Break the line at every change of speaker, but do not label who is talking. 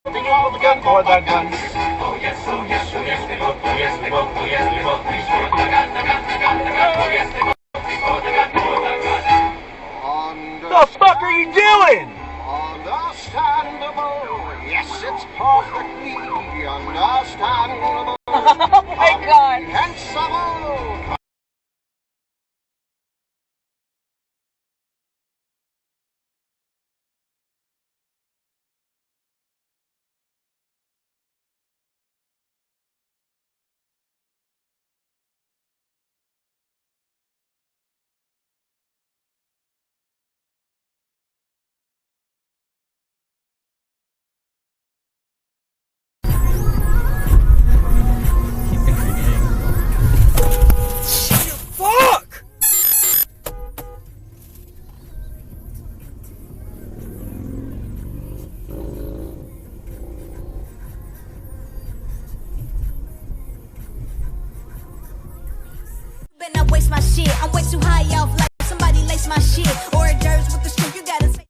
Do you want the gun or the gun?
Oh yes, oh yes, oh yes, they vote, oh yes, they vote, oh yes, they vote, please for the gun, the gun, the gun, the gun, oh yes, they vote, please for the gun, for the gun.
The fuck are you doing?
Understandable. Yes, it's perfectly understandable.
Oh my god.
Comprehensible.
Fuck!
Better not waste my shit. I'm way too high off like somebody lace my shit. Hors d'oeuvres with the string, you gotta say.